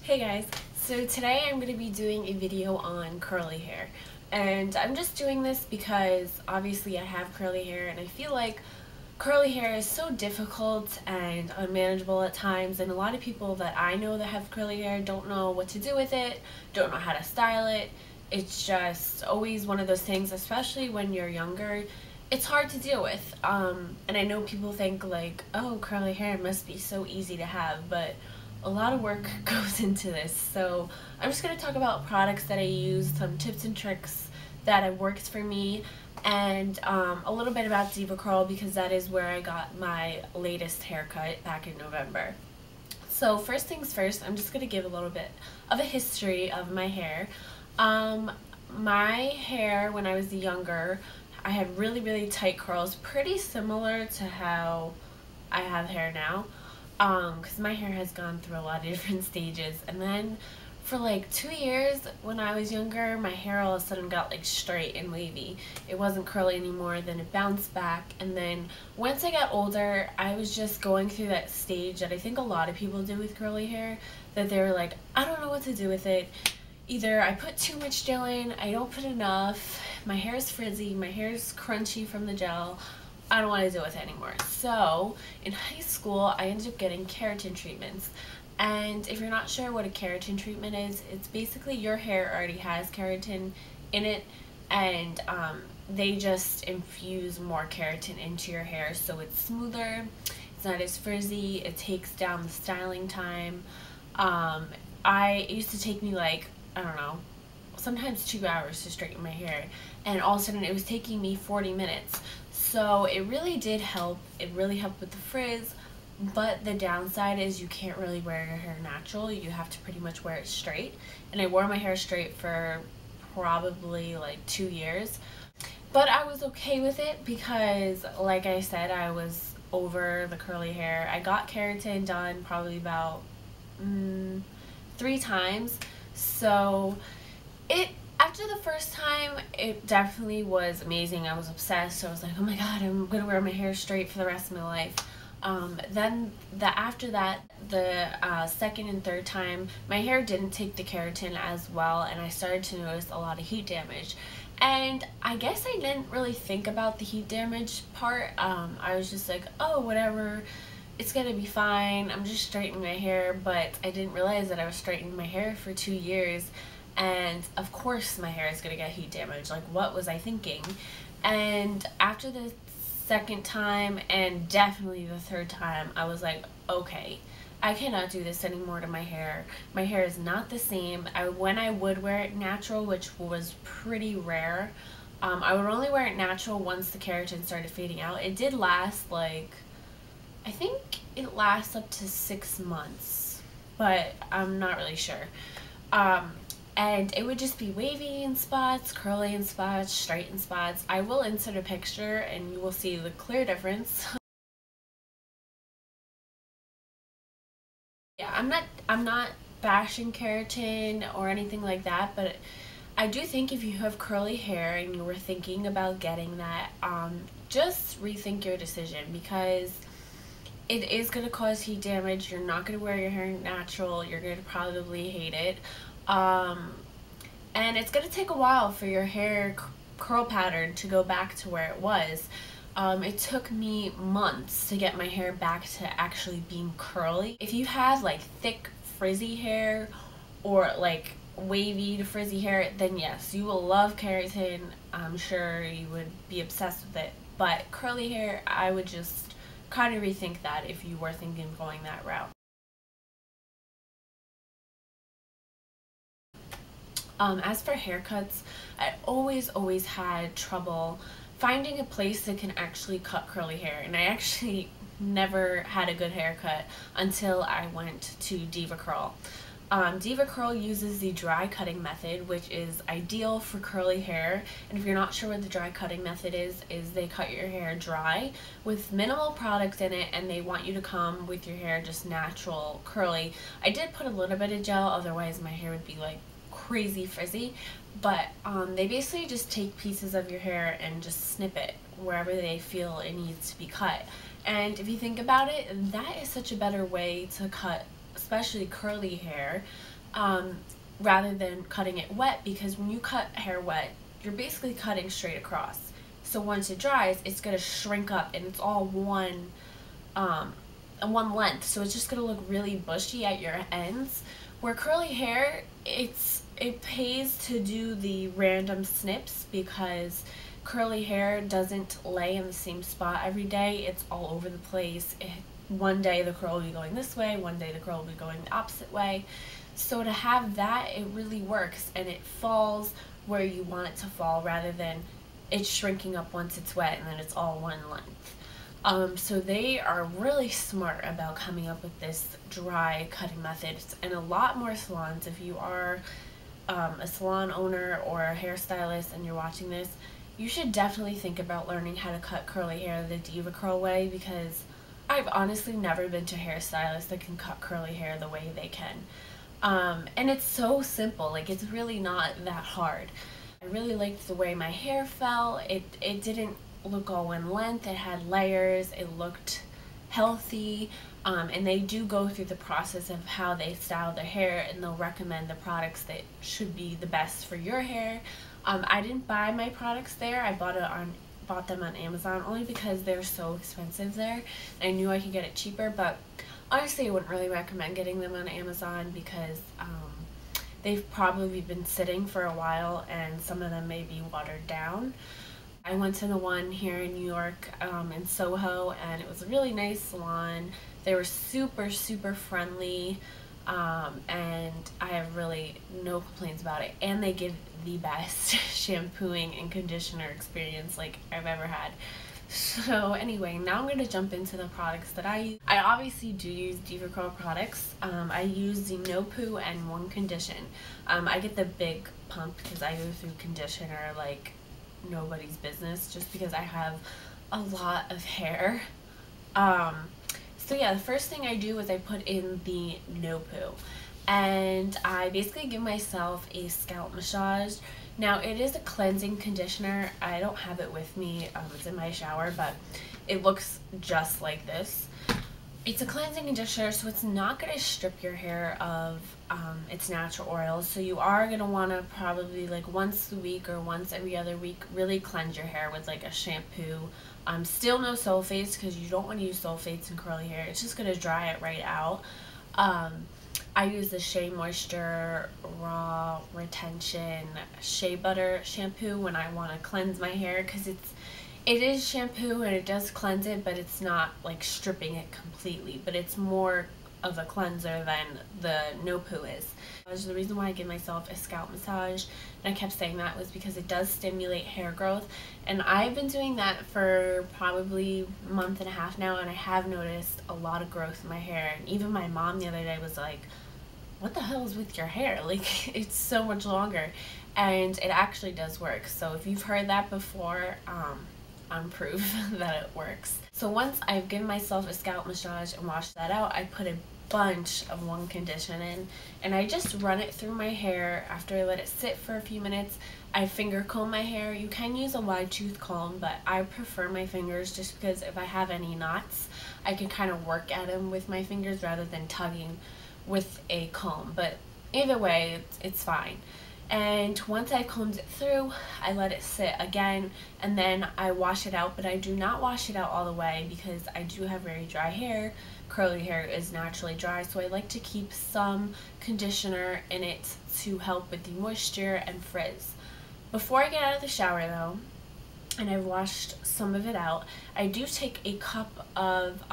Hey guys, so today I'm going to be doing a video on curly hair, and I'm just doing this because obviously I have curly hair and I feel like curly hair is so difficult and unmanageable at times, and a lot of people that I know that have curly hair don't know what to do with it, don't know how to style it. It's just always one of those things, especially when you're younger, it's hard to deal with. And I know people think like, oh, curly hair must be so easy to have, but a lot of work goes into this. So I'm just going to talk about products that I use, some tips and tricks that have worked for me, and a little bit about Deva Curl because that is where I got my latest haircut back in November. So first things first, I'm just going to give a little bit of a history of my hair. My hair when I was younger, I had really tight curls, pretty similar to how I have hair now. Because my hair has gone through a lot of different stages, and then for like 2 years when I was younger, my hair all of a sudden got like straight and wavy. It wasn't curly anymore, then it bounced back, and then once I got older, I was just going through that stage that I think a lot of people do with curly hair, that they were like, I don't know what to do with it. Either I put too much gel in, I don't put enough, my hair is frizzy, my hair is crunchy from the gel, I don't want to deal with it anymore. So in high school, I ended up getting keratin treatments. And if you're not sure what a keratin treatment is, it's basically your hair already has keratin in it, and they just infuse more keratin into your hair so it's smoother, it's not as frizzy, it takes down the styling time. It used to take me like, I don't know, sometimes 2 hours to straighten my hair, and all of a sudden it was taking me 40 minutes. So it really did help. It really helped with the frizz, but the downside is you can't really wear your hair natural. You have to pretty much wear it straight, and I wore my hair straight for probably like 2 years, but I was okay with it because, like I said, I was over the curly hair. I got keratin done probably about 3 times, so after the first time, it definitely was amazing. I was obsessed. I was like, oh my god, I'm gonna wear my hair straight for the rest of my life. Then after that, the second and third time, my hair didn't take the keratin as well, and I started to notice a lot of heat damage. And I guess I didn't really think about the heat damage part. I was just like, oh, whatever, it's gonna be fine. I'm just straightening my hair, but I didn't realize that I was straightening my hair for 2 years. And of course my hair is going to get heat damage. Like, what was I thinking? And after the second time, and definitely the third time, I was like, okay, I cannot do this anymore to my hair. My hair is not the same. When I would wear it natural, which was pretty rare, I would only wear it natural once the keratin started fading out. It did last like, I think it lasts up to 6 months, but I'm not really sure. And it would just be wavy in spots, curly in spots, straight in spots. I will insert a picture and you will see the clear difference. Yeah, I'm not bashing keratin or anything like that, but I do think if you have curly hair and you were thinking about getting that, just rethink your decision, because it is going to cause heat damage. You're not going to wear your hair natural. You're going to probably hate it. And it's going to take a while for your hair curl pattern to go back to where it was. It took me months to get my hair back to actually being curly. If you have like thick frizzy hair or like wavy to frizzy hair, then yes, you will love keratin. I'm sure you would be obsessed with it. But curly hair, I would just kind of rethink that if you were thinking of going that route. As for haircuts, I always had trouble finding a place that can actually cut curly hair, and I actually never had a good haircut until I went to Deva Curl. Deva Curl uses the dry cutting method, which is ideal for curly hair. And if you're not sure what the dry cutting method is they cut your hair dry with minimal product in it, and they want you to come with your hair just natural curly. I did put a little bit of gel, otherwise my hair would be like crazy frizzy, but they basically just take pieces of your hair and just snip it wherever they feel it needs to be cut. And if you think about it, that is such a better way to cut especially curly hair, rather than cutting it wet, because when you cut hair wet, you're basically cutting straight across. So once it dries, it's going to shrink up and it's all one length. So it's just going to look really bushy at your ends. Where curly hair, it pays to do the random snips, because curly hair doesn't lay in the same spot every day. It's all over the place. One day the curl will be going this way, one day the curl will be going the opposite way. So to have that, it really works, and it falls where you want it to fall, rather than it shrinking up once it's wet and then it's all one length. So they are really smart about coming up with this dry cutting method, and a lot more salons, if you are a salon owner or a hairstylist and you're watching this, you should definitely think about learning how to cut curly hair the Diva Curl way, because I've honestly never been to a hairstylist that can cut curly hair the way they can. And it's so simple, like it's really not that hard. I really liked the way my hair fell. It didn't look all one length, it had layers, it looked healthy, and they do go through the process of how they style their hair, and they'll recommend the products that should be the best for your hair. I didn't buy my products there, I bought them on Amazon, only because they're so expensive there. I knew I could get it cheaper, but honestly I wouldn't really recommend getting them on Amazon, because they've probably been sitting for a while and some of them may be watered down. I went to the one here in New York, in Soho, and it was a really nice salon. They were super friendly, and I have really no complaints about it, and they give the best shampooing and conditioner experience like I've ever had. So anyway, now I'm going to jump into the products that I use. I obviously do use Deva Curl products. I use the No Poo and One Condition. I get the big pump because I go through conditioner like nobody's business, just because I have a lot of hair. So yeah, the first thing I do is I put in the No Poo, and I basically give myself a scalp massage. Now it is a cleansing conditioner. I don't have it with me, it's in my shower, but it looks just like this. It's a cleansing conditioner, so it's not going to strip your hair of its natural oils. So you are going to want to probably like once a week or once every other week really cleanse your hair with like a shampoo. Still no sulfates, because you don't want to use sulfates in curly hair. It's just going to dry it right out. I use the Shea Moisture Raw Retention Shea Butter shampoo when I want to cleanse my hair, because it is shampoo and it does cleanse it, but it's not like stripping it completely, but it's more of a cleanser than the No Poo is. The reason why I give myself a scalp massage, and I kept saying that, was because it does stimulate hair growth, and I've been doing that for probably a month and a half now, and I have noticed a lot of growth in my hair. And even my mom the other day was like, what the hell is with your hair? Like, it's so much longer. And it actually does work. So if you've heard that before, I'm proof that it works. So once I've given myself a scalp massage and washed that out, I put a bunch of One Condition in, and I just run it through my hair. After I let it sit for a few minutes, I finger comb my hair. You can use a wide tooth comb, but I prefer my fingers, just because if I have any knots, I can kind of work at them with my fingers rather than tugging with a comb. But either way, it's fine. And once I combed it through, I let it sit again, and then I wash it out. But I do not wash it out all the way, because I do have very dry hair. Curly hair is naturally dry, so I like to keep some conditioner in it to help with the moisture and frizz. Before I get out of the shower though, and I've washed some of it out, I do take a cup of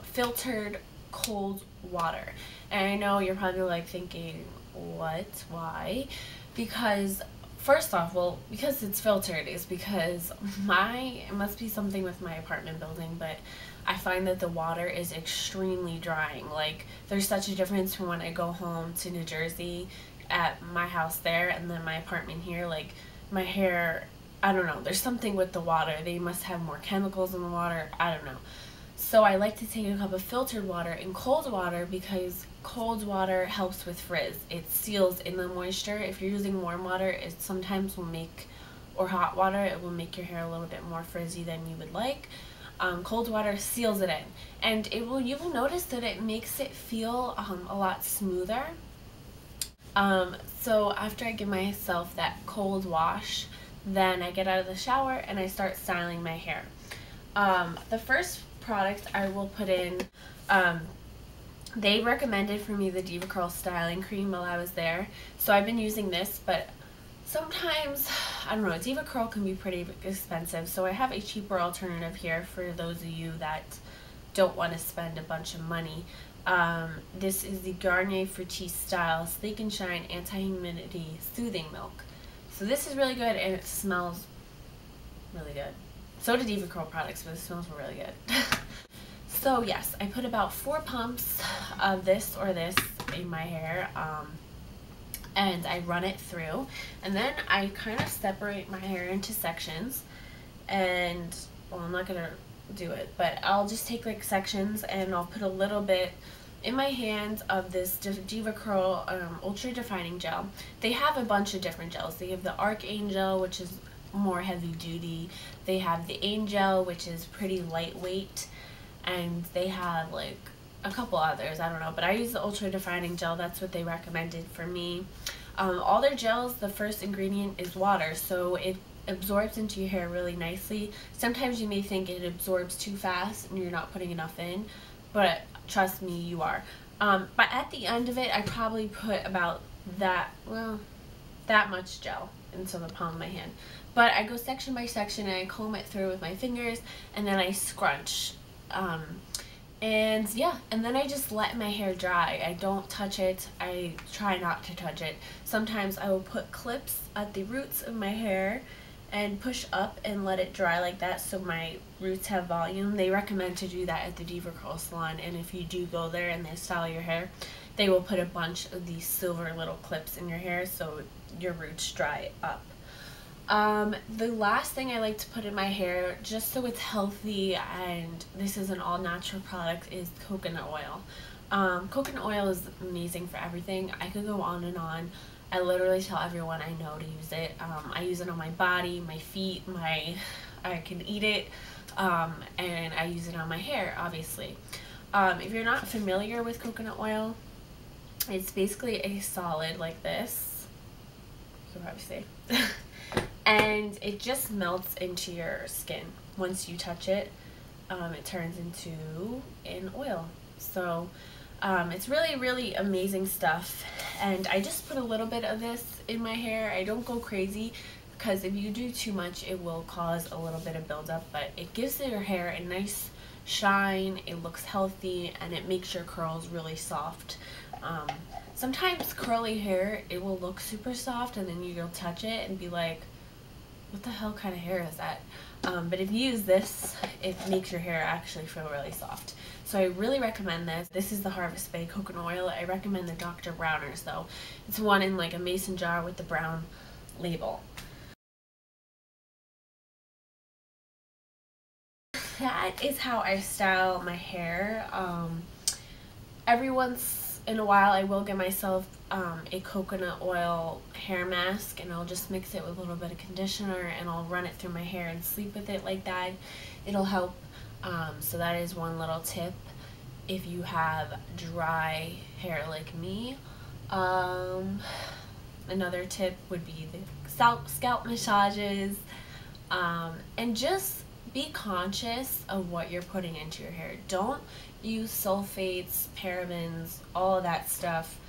filtered cold water. And I know you're probably like thinking, what? Why? Because first off, well, because it's filtered is because it must be something with my apartment building, but I find that the water is extremely drying. Like, there's such a difference from when I go home to New Jersey at my house there and then my apartment here. Like, my hair, I don't know, there's something with the water. They must have more chemicals in the water, I don't know. So I like to take a cup of filtered water and cold water, because cold water helps with frizz. It seals in the moisture. If you're using warm water, it sometimes will make, or hot water, it will make your hair a little bit more frizzy than you would like. Cold water seals it in, and you will notice that it makes it feel a lot smoother. So after I give myself that cold wash, then I get out of the shower and I start styling my hair. The first product I will put in, they recommended for me the Deva Curl styling cream while I was there, so I've been using this, but sometimes, I don't know, Deva Curl can be pretty expensive, so I have a cheaper alternative here for those of you that don't want to spend a bunch of money. This is the Garnier Fructis Style Sleek and Shine Anti-Humidity Soothing Milk. So this is really good and it smells really good. So do Deva Curl products, but it smells really good. So yes, I put about 4 pumps of this or this in my hair, and I run it through, and then I kind of separate my hair into sections, and, well, I'm not going to do it, but I'll just take like sections and I'll put a little bit in my hand of this Deva Curl Ultra Defining Gel. They have a bunch of different gels. They have the Archangel, which is more heavy duty. They have the Angel, which is pretty lightweight. And they have like a couple others, I don't know, but I use the Ultra Defining Gel. That's what they recommended for me. All their gels, the first ingredient is water, so it absorbs into your hair really nicely. Sometimes you may think it absorbs too fast and you're not putting enough in, but trust me, you are. But at the end of it, I probably put about that much gel into the palm of my hand. But I go section by section and I comb it through with my fingers, and then I scrunch. And yeah, and then I just let my hair dry. I don't touch it. I try not to touch it. Sometimes I will put clips at the roots of my hair and push up and let it dry like that so my roots have volume. They recommend to do that at the Deva Curl salon, and if you do go there and they style your hair, they will put a bunch of these silver little clips in your hair so your roots dry up. The last thing I like to put in my hair, just so it's healthy and this is an all-natural product, is coconut oil. Coconut oil is amazing for everything. I could go on and on. I literally tell everyone I know to use it. I use it on my body, my feet, I can eat it, and I use it on my hair, obviously. If you're not familiar with coconut oil, it's basically a solid like this. You can probably see. And it just melts into your skin. Once you touch it, it turns into an oil. So it's really, really amazing stuff. And I just put a little bit of this in my hair. I don't go crazy, because if you do too much, it will cause a little bit of buildup. But it gives your hair a nice shine, it looks healthy, and it makes your curls really soft. Sometimes curly hair, it will look super soft, and then you'll touch it and be like, what the hell kind of hair is that? But if you use this, it makes your hair actually feel really soft. So I really recommend this. This is the Harvest Bay coconut oil. I recommend the Dr. Bronner's though. It's one in like a mason jar with the brown label. That is how I style my hair. Every once in a while I will give myself a coconut oil hair mask, and I'll just mix it with a little bit of conditioner and I'll run it through my hair and sleep with it like that. It'll help. So that is one little tip if you have dry hair like me. Another tip would be the scalp massages, and just be conscious of what you're putting into your hair. Don't use sulfates, parabens, all of that stuff.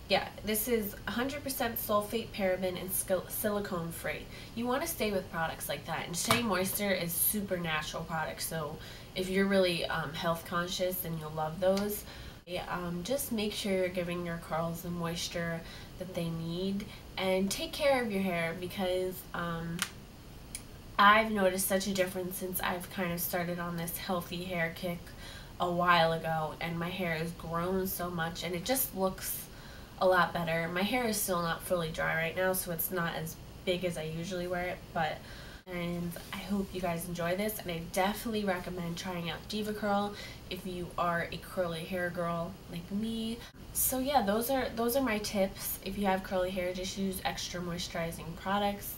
Yeah, this is 100% sulfate, paraben, and silicone free. You want to stay with products like that. And Shea Moisture is super natural products, so if you're really health conscious, then you'll love those. Just make sure you're giving your curls the moisture that they need, and take care of your hair, because I've noticed such a difference since I've kind of started on this healthy hair kick a while ago, and my hair has grown so much and it just looks a lot better. My hair is still not fully dry right now, so it's not as big as I usually wear it, and I hope you guys enjoy this, and I definitely recommend trying out Deva Curl if you are a curly hair girl like me. So yeah, those are my tips. If you have curly hair, just use extra moisturizing products.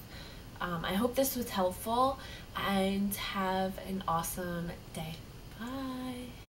I hope this was helpful, and have an awesome day. Bye.